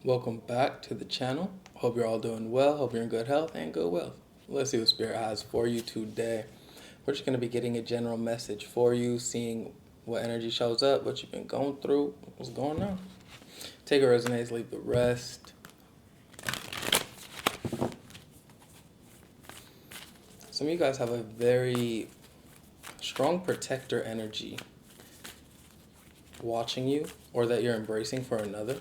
Welcome back to the channel. Hope you're all doing well. Hope you're in good health and good wealth. Let's see what Spirit has for you today. We're just going to be getting a general message for you, seeing what energy shows up, what you've been going through, what's going on. Take what resonates, leave the rest. Some of you guys have a very strong protector energy watching you, or that you're embracing for another.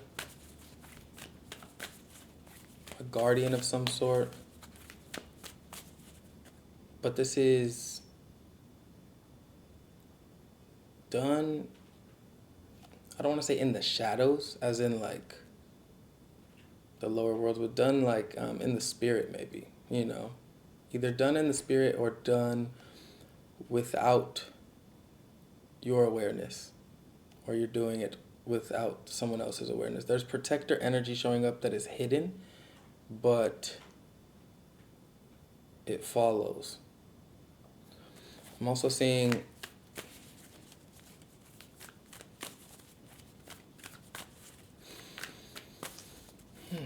A guardian of some sort. But this is done, I don't want to say in the shadows, as in like the lower worlds, but done like in the spirit, maybe, either done in the spirit or done without your awareness, or you're doing it without someone else's awareness. There's protector energy showing up that is hidden, but it follows. I'm also seeing I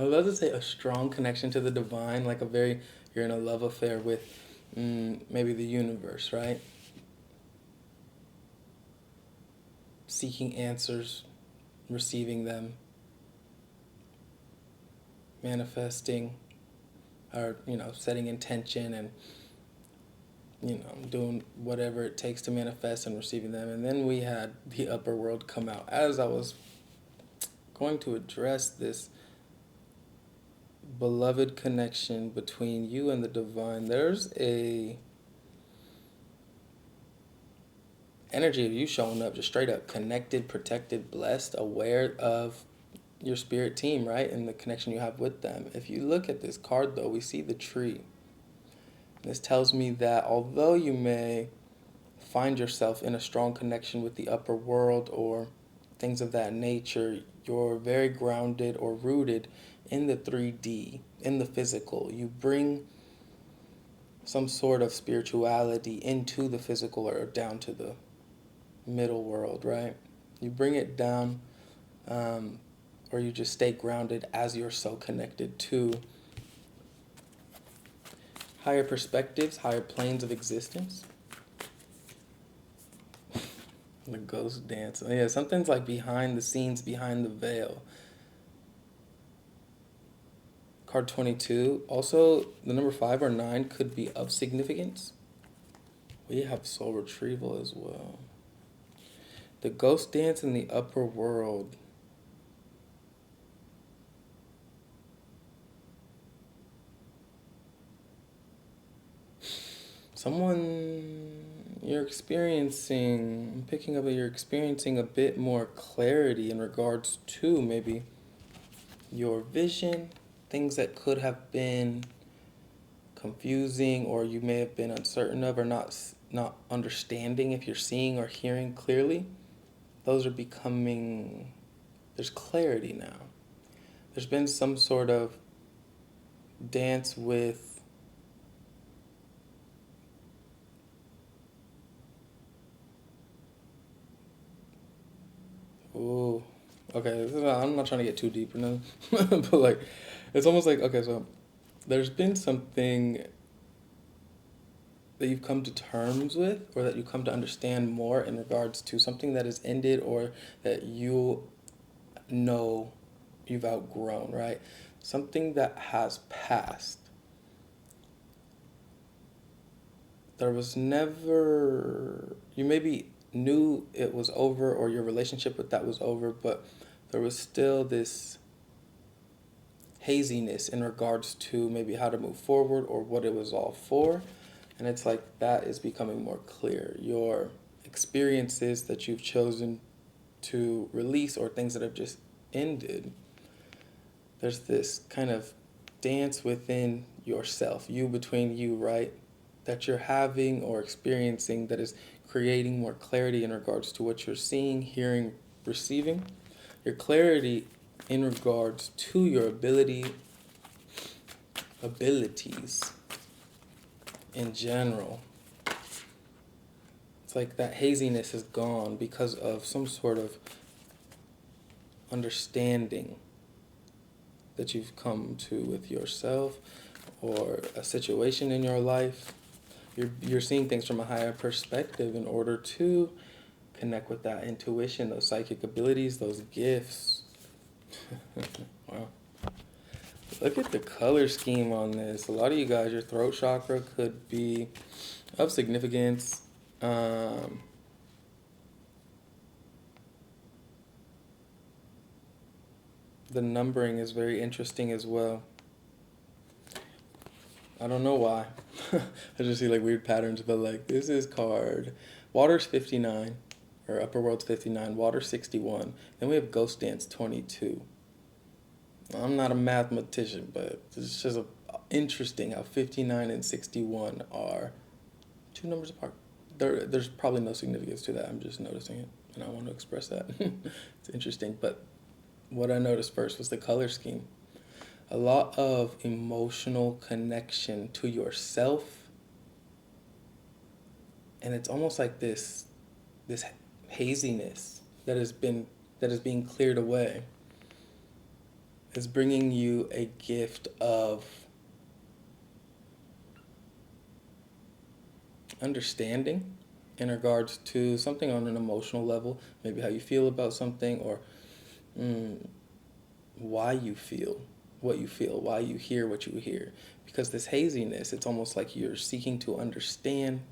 would love to say a strong connection to the divine, like you're in a love affair with maybe the universe, right? Seeking answers, receiving them, manifesting, or, setting intention and, doing whatever it takes to manifest and receiving them. And then we had the upper world come out. As I was going to address this beloved connection between you and the divine, there's a energy of you showing up just straight up connected, protected, blessed, aware of your spirit team, right? And the connection you have with them. If you look at this card though, we see the tree. This tells me that although you may find yourself in a strong connection with the upper world or things of that nature, you're very grounded or rooted in the 3D, in the physical. You bring some sort of spirituality into the physical or down to the middle world, right? You bring it down, or you just stay grounded as you're so connected to higher perspectives, higher planes of existence. The ghost dance. Oh, yeah, something's like behind the scenes, behind the veil. Card 22. Also, the number 5 or 9 could be of significance. We have soul retrieval as well. The ghost dance in the upper world. I'm picking up that you're experiencing a bit more clarity in regards to maybe your vision, things that could have been confusing or you may have been uncertain of or not understanding if you're seeing or hearing clearly. Those are becoming, there's clarity now. There's been some sort of dance with ooh, okay, I'm not trying to get too deep or nothing, but like, it's almost like, okay, so there's been something that you've come to terms with or that you come to understand more in regards to something that has ended or that you know you've outgrown, right? Something that has passed. There was never, you maybe knew it was over or your relationship with that was over, but there was still this haziness in regards to maybe how to move forward or what it was all for. And it's like that is becoming more clear. Your experiences that you've chosen to release or things that have just ended, there's this kind of dance within yourself, you between you, right? That you're having or experiencing that is creating more clarity in regards to what you're seeing, hearing, receiving. Your clarity in regards to your abilities in general. It's like that haziness is gone because of some sort of understanding that you've come to with yourself or a situation in your life. You're seeing things from a higher perspective in order to connect with that intuition, those psychic abilities, those gifts. Wow. Look at the color scheme on this. A lot of you guys, your throat chakra could be of significance. The numbering is very interesting as well. I don't know why. I just see like weird patterns, but like this is card. Water's 59, or Upper World's 59, Water 61. Then we have Ghost Dance 22. I'm not a mathematician, but it's just interesting how 59 and 61 are two numbers apart. There's probably no significance to that. I'm just noticing it, and I want to express that. It's interesting, but what I noticed first was the color scheme. A lot of emotional connection to yourself, and it's almost like this haziness that is being cleared away is bringing you a gift of understanding in regards to something on an emotional level, maybe how you feel about something, or why you feel what you feel, why you hear what you hear. Because this haziness, it's almost like you're seeking to understand,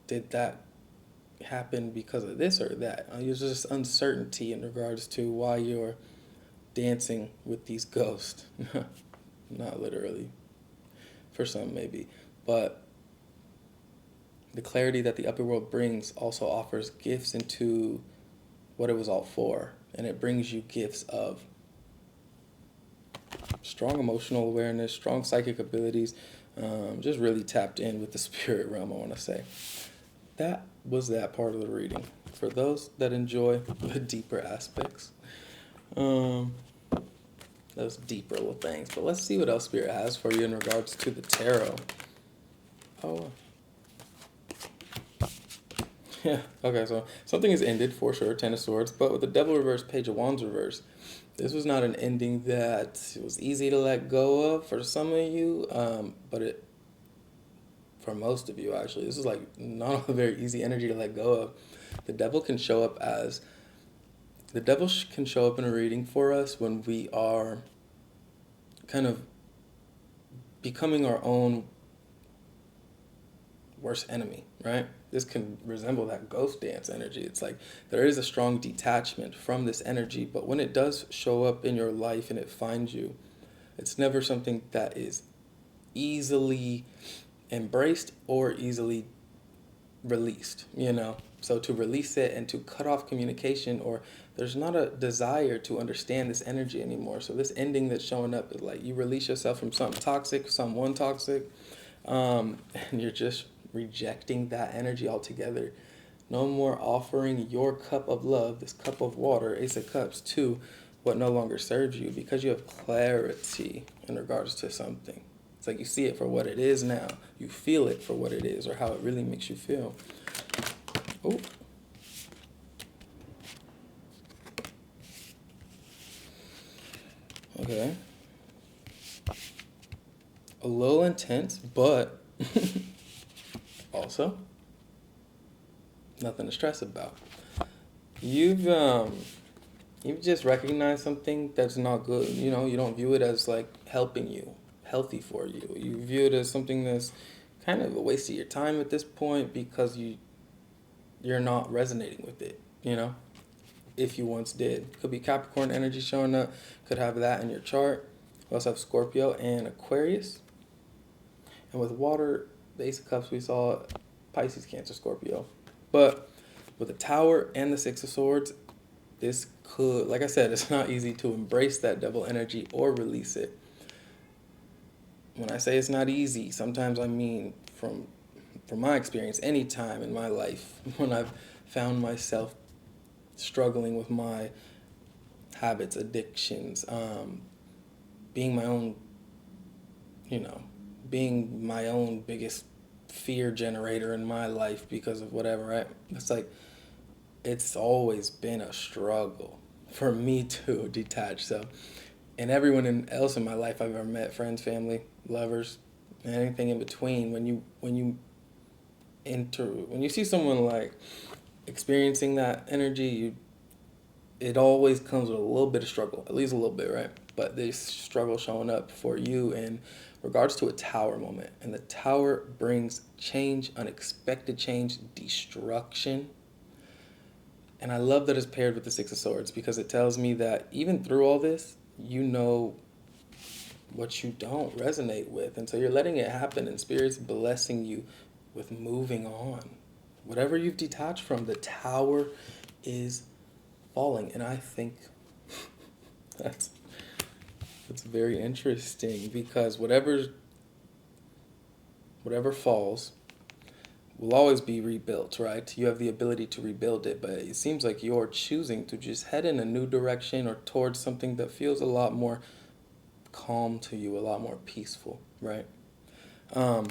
did that happen because of this or that? There's just uncertainty in regards to why you're dancing with these ghosts. Not literally. For some, maybe. But the clarity that the upper world brings also offers gifts into what it was all for. And it brings you gifts of strong emotional awareness, strong psychic abilities, just really tapped in with the spirit realm, I want to say. That was that part of the reading. For those that enjoy the deeper aspects, those deeper little things. But let's see what else Spirit has for you in regards to the tarot. Oh. Yeah, okay, so something has ended for sure, Ten of Swords, but with the Devil reverse, Page of Wands reverse, this was not an ending that was easy to let go of for some of you, but for most of you actually, this is like not a very easy energy to let go of. The devil can show up in a reading for us when we are kind of becoming our own worst enemy, right? This can resemble that ghost dance energy. It's like there is a strong detachment from this energy, but when it does show up in your life and it finds you, it's never something that is easily embraced or easily released, So to release it and to cut off communication, or there's not a desire to understand this energy anymore. So this ending that's showing up is like you release yourself from something toxic, someone toxic, and you're just rejecting that energy altogether. No more offering your cup of love, this cup of water, Ace of Cups, to what no longer serves you, because you have clarity in regards to something. It's like you see it for what it is now. You feel it for what it is, or how it really makes you feel. Oh. Okay. A little intense, but also nothing to stress about. You've just recognized something that's not good. You don't view it as like helping you, healthy for you. You view it as something that's kind of a waste of your time at this point because you're not resonating with it, if you once did. Could be Capricorn energy showing up, could have that in your chart. We also have Scorpio and Aquarius. And with water, the Ace of Cups, we saw Pisces, Cancer, Scorpio. But with the Tower and the Six of Swords, this could, like I said, it's not easy to embrace that devil energy or release it. When I say it's not easy, sometimes I mean from my experience, any time in my life when I've found myself struggling with my habits, addictions, being my own biggest fear generator in my life because of whatever, right? It's like it's always been a struggle for me to detach. So, and everyone else in my life I've ever met, friends, family, lovers, and anything in between, when you see someone like experiencing that energy, it always comes with a little bit of struggle, at least a little bit, right? But this struggle showing up for you in regards to a tower moment. And the tower brings change, unexpected change, destruction. And I love that it's paired with the Six of Swords because it tells me that even through all this, you know what you don't resonate with. And so you're letting it happen, and Spirit's blessing you with moving on. Whatever you've detached from, the tower is falling. And I think that's very interesting because whatever falls will always be rebuilt, right? You have the ability to rebuild it, but it seems like you're choosing to just head in a new direction or towards something that feels a lot more calm to you, a lot more peaceful, right? Um,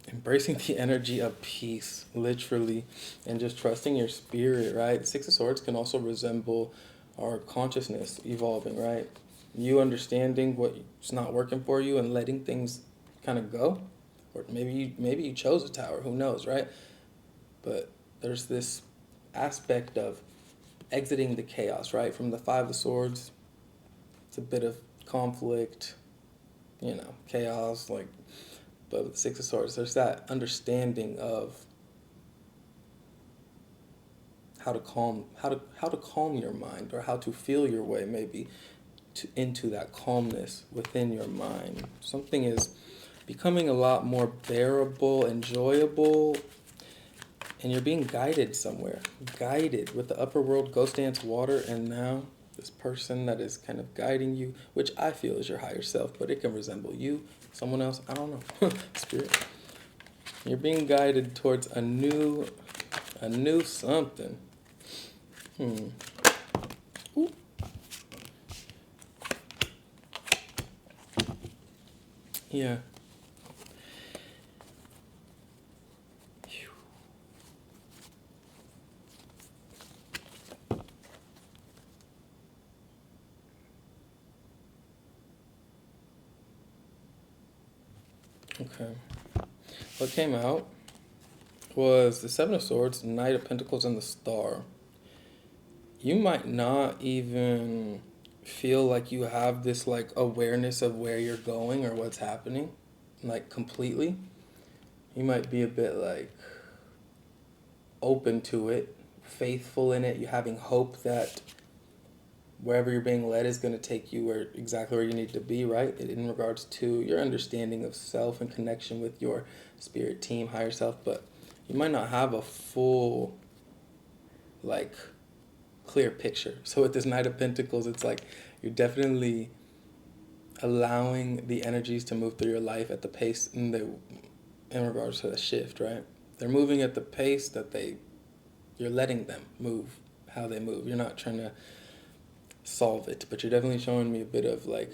Embracing the energy of peace, literally, and just trusting your spirit, right? The Six of Swords can also resemble our consciousness evolving, right? You understanding what's not working for you and letting things kind of go, or maybe you chose a tower, who knows, right? But there's this aspect of exiting the chaos, right? From the Five of Swords, it's a bit of conflict, chaos, like. But with the Six of Swords, there's that understanding of how to calm your mind, or how to feel your way maybe into that calmness within your mind. Something is becoming a lot more bearable, enjoyable, and you're being guided somewhere. Guided with the upper world, ghost dance, water, and now this person that is kind of guiding you, which I feel is your higher self, but it can resemble you, someone else, I don't know. Spirit. You're being guided towards a new something. Ooh. Yeah. Okay. What came out was the Seven of Swords, Knight of Pentacles, and the Star. You might not even feel like you have this like awareness of where you're going or what's happening, like completely. You might be a bit like open to it, faithful in it. You having hope that wherever you're being led is going to take you exactly where you need to be, right? In regards to your understanding of self and connection with your spirit team, higher self, but you might not have a full, like, clear picture. So with this Knight of Pentacles, it's like you're definitely allowing the energies to move through your life at the pace in regards to the shift, right? They're moving at the pace that you're letting them move, how they move. You're not trying to solve it, but you're definitely showing me a bit of like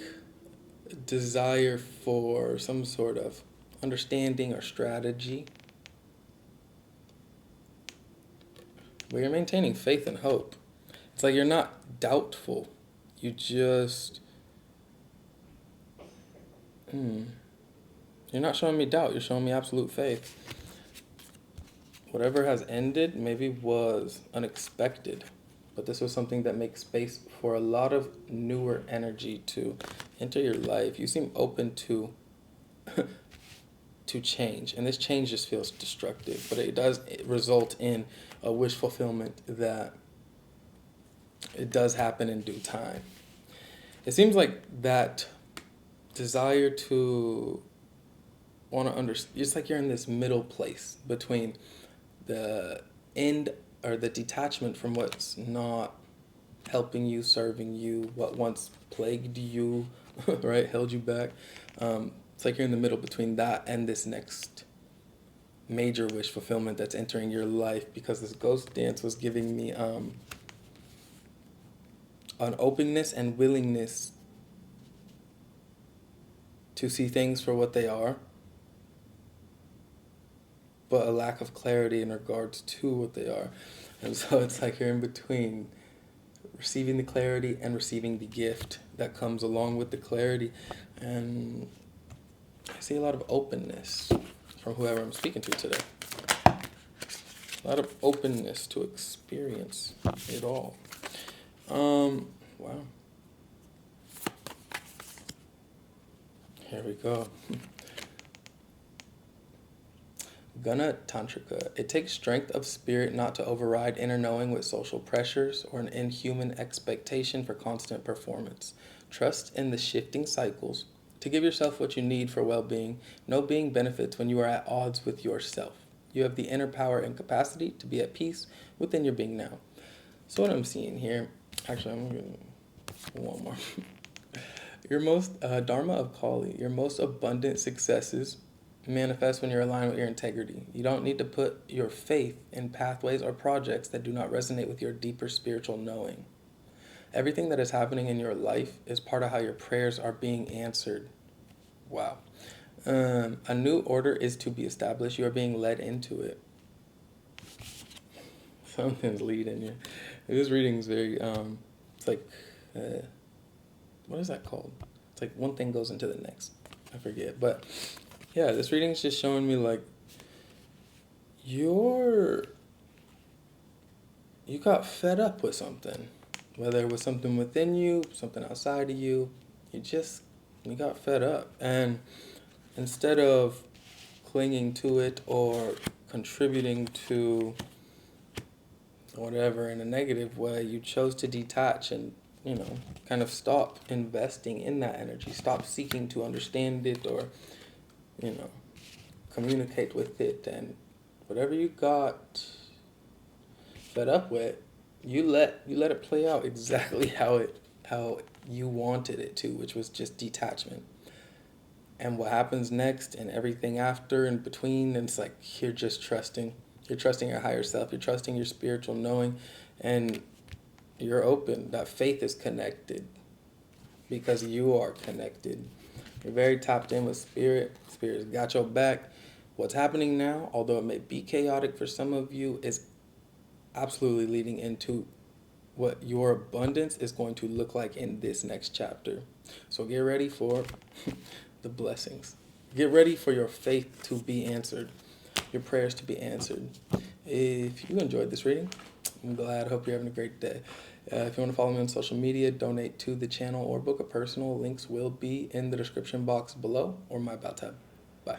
a desire for some sort of understanding or strategy where you're maintaining faith and hope. It's like you're not doubtful. You just you're not showing me doubt, you're showing me absolute faith. Whatever has ended maybe was unexpected, but this was something that makes space for a lot of newer energy to enter your life. You seem open to to change, and this change just feels destructive, but it does result in a wish fulfillment that it does happen in due time. It seems like that desire to want to understand, it's like you're in this middle place between the end or the detachment from what's not helping you, serving you, what once plagued you, right, held you back. It's like you're in the middle between that and this next major wish fulfillment that's entering your life, because this ghost dance was giving me an openness and willingness to see things for what they are, but a lack of clarity in regards to what they are. And so it's like you're in between receiving the clarity and receiving the gift that comes along with the clarity. And I see a lot of openness from whoever I'm speaking to today. A lot of openness to experience it all. Wow. Here we go. Gana Tantrika. It takes strength of spirit not to override inner knowing with social pressures or an inhuman expectation for constant performance. Trust in the shifting cycles to give yourself what you need for well-being. No being benefits when you are at odds with yourself. You have the inner power and capacity to be at peace within your being now. So what I'm seeing here, actually I'm going to one more. Your most, Dharma of Kali, your most abundant successes manifest when you're aligned with your integrity. You don't need to put your faith in pathways or projects that do not resonate with your deeper spiritual knowing. Everything that is happening in your life is part of how your prayers are being answered. Wow. A new order is to be established. You are being led into it. Something's leading you. This reading is very, it's like, what is that called? It's like one thing goes into the next. I forget. But yeah, this reading is just showing me like you got fed up with something. Whether it was something within you, something outside of you, you got fed up. And instead of clinging to it or contributing to whatever in a negative way, you chose to detach and, kind of stop investing in that energy. Stop seeking to understand it or, communicate with it. And whatever you got fed up with, you let it play out exactly how you wanted it to, which was just detachment. And what happens next and everything after and between, and it's like you're just trusting. You're trusting your higher self. You're trusting your spiritual knowing, and you're open. That faith is connected because you are connected. You're very tapped in with spirit. Spirit's got your back. What's happening now, although it may be chaotic for some of you, is absolutely leading into what your abundance is going to look like in this next chapter. So get ready for the blessings. Get ready for your faith to be answered, your prayers to be answered. If you enjoyed this reading, I'm glad. I hope you're having a great day. If you want to follow me on social media, donate to the channel, or book a personal, links will be in the description box below or my about tab. Bye.